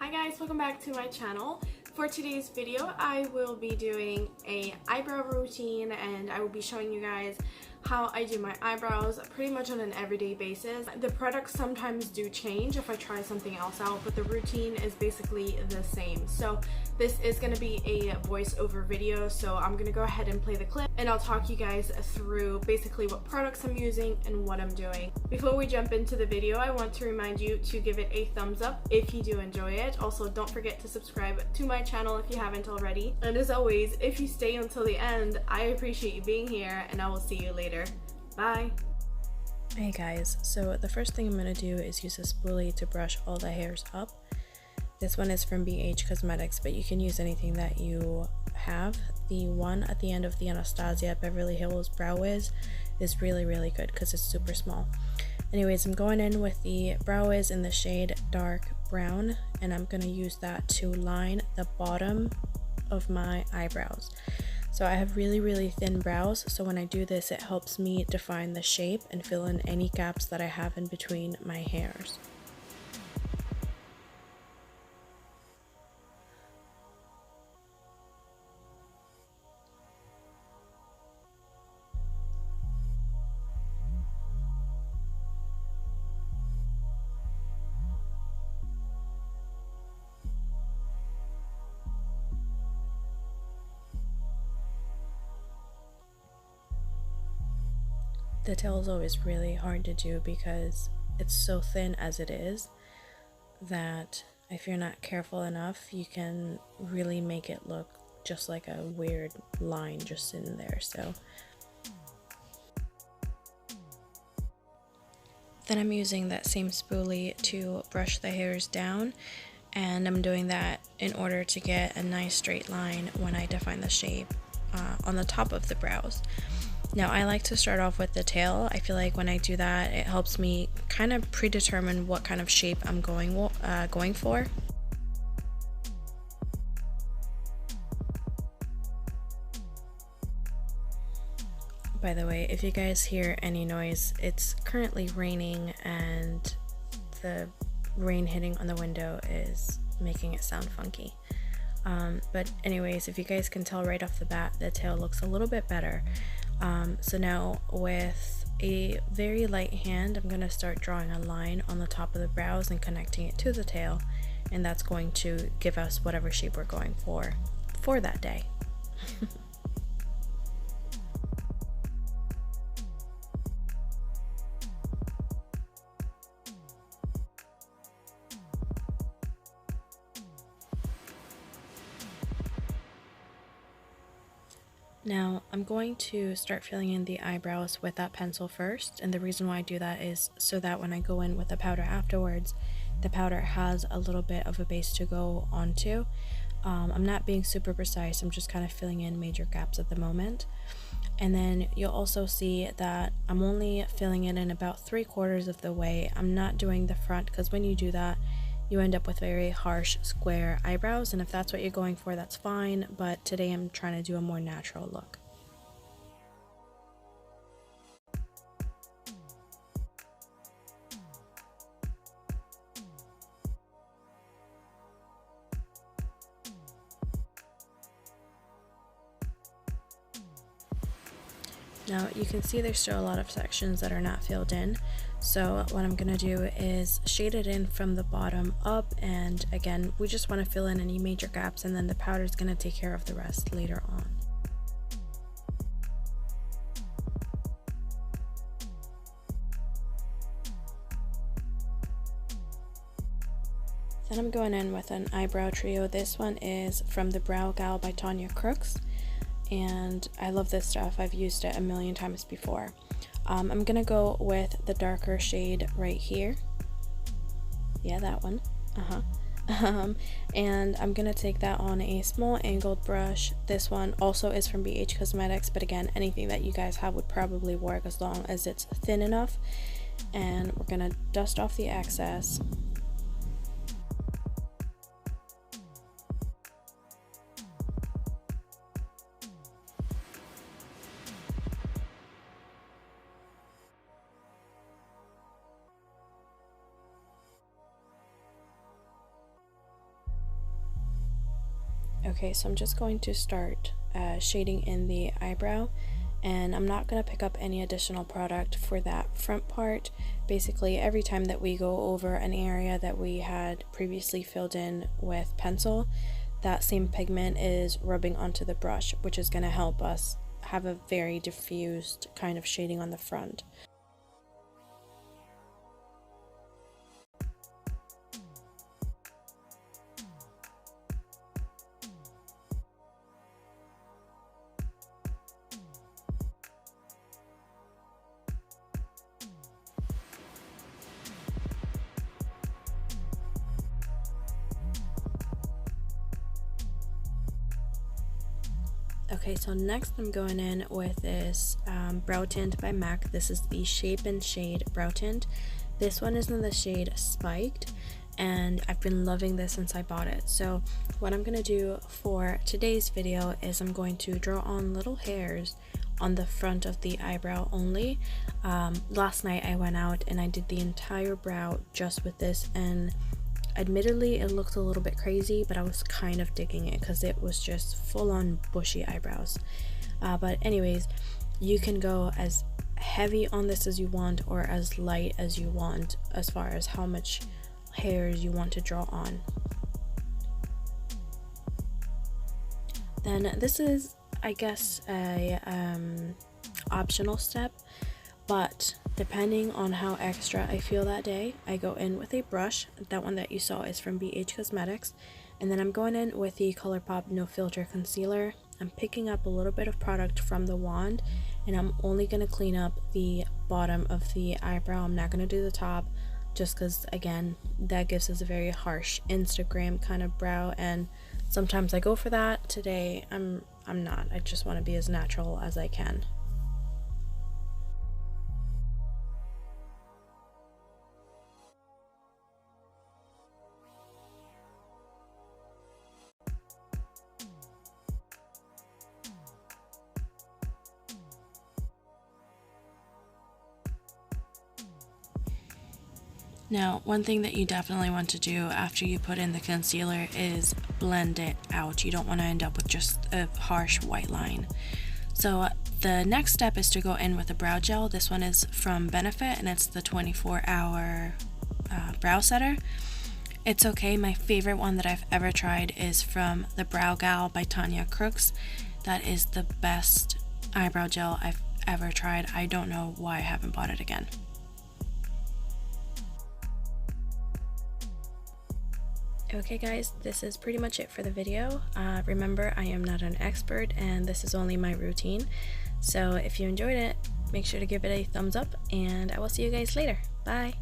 Hi guys, welcome back to my channel. For today's video, I will be doing a eyebrow routine and I will be showing you guys how I do my eyebrows pretty much on an everyday basis. The products sometimes do change if I try something else out, but the routine is basically the same. So this is going to be a voiceover video, so I'm going to go ahead and play the clip and I'll talk you guys through basically what products I'm using and what I'm doing. Before we jump into the video, I want to remind you to give it a thumbs up if you do enjoy it. Also, don't forget to subscribe to my channel if you haven't already. And as always, if you stay until the end, I appreciate you being here and I will see you later. Bye! Hey guys, so the first thing I'm going to do is use a spoolie to brush all the hairs up. This one is from BH Cosmetics, but you can use anything that you have. The one at the end of the Anastasia Beverly Hills Brow Wiz is really good because it's super small. Anyways, I'm going in with the Brow Wiz in the shade Dark Brown, and I'm going to use that to line the bottom of my eyebrows. So I have really thin brows, so when I do this it helps me define the shape and fill in any gaps that I have in between my hairs. The tail is always really hard to do because it's so thin as it is that if you're not careful enough, you can really make it look just like a weird line just sitting there. So then I'm using that same spoolie to brush the hairs down, and I'm doing that in order to get a nice straight line when I define the shape on the top of the brows. Now I like to start off with the tail. I feel like when I do that, it helps me kind of predetermine what kind of shape I'm going for. By the way, if you guys hear any noise, it's currently raining and the rain hitting on the window is making it sound funky. But anyways, if you guys can tell right off the bat, the tail looks a little bit better. So now with a very light hand, I'm going to start drawing a line on the top of the brows and connecting it to the tail, and that's going to give us whatever shape we're going for that day. Now I'm going to start filling in the eyebrows with that pencil first, and the reason why I do that is so that when I go in with the powder afterwards, the powder has a little bit of a base to go onto. I'm not being super precise, I'm just kind of filling in major gaps at the moment. And then you'll also see that I'm only filling it in about 3/4 of the way. I'm not doing the front because when you do that, you end up with very harsh square eyebrows, and if that's what you're going for, that's fine, but today I'm trying to do a more natural look. Now you can see there's still a lot of sections that are not filled in, so what I'm going to do is shade it in from the bottom up, and again, we just want to fill in any major gaps, and then the powder is going to take care of the rest later on. Then I'm going in with an eyebrow trio. This one is from the Brow Gal by Tanya Crooks, and I love this stuff. I've used it a million times before. I'm gonna go with the darker shade right here. Yeah, that one. And I'm gonna take that on a small angled brush. This one also is from BH Cosmetics, but again, anything that you guys have would probably work as long as it's thin enough. And we're gonna dust off the excess. Okay, so I'm just going to start shading in the eyebrow, and I'm not going to pick up any additional product for that front part. Basically, every time that we go over an area that we had previously filled in with pencil, that same pigment is rubbing onto the brush, which is going to help us have a very diffused kind of shading on the front. Okay, so next I'm going in with this brow tint by MAC. This is the Shape and Shade brow tint. This one is in the shade Spiked, and I've been loving this since I bought it. So what I'm going to do for today's video is I'm going to draw on little hairs on the front of the eyebrow only. Last night I went out and I did the entire brow just with this, and admittedly it looked a little bit crazy, but I was kind of digging it because it was just full-on bushy eyebrows. But anyways, you can go as heavy on this as you want or as light as you want as far as how much hairs you want to draw on. Then this is, I guess, a optional step, but depending on how extra I feel that day, I go in with a brush. That one that you saw is from BH Cosmetics, and then I'm going in with the ColourPop No Filter Concealer. I'm picking up a little bit of product from the wand, and I'm only going to clean up the bottom of the eyebrow. I'm not going to do the top, just because, again, that gives us a very harsh Instagram kind of brow, and sometimes I go for that. Today I'm not. I just want to be as natural as I can. Now, one thing that you definitely want to do after you put in the concealer is blend it out. You don't want to end up with just a harsh white line. So the next step is to go in with a brow gel. This one is from Benefit, and it's the 24-hour brow setter. It's okay. My favorite one that I've ever tried is from the Brow Gal by Tanya Crooks. That is the best eyebrow gel I've ever tried. I don't know why I haven't bought it again. Okay guys, this is pretty much it for the video. Remember, I am not an expert and this is only my routine. So if you enjoyed it, make sure to give it a thumbs up, and I will see you guys later. Bye!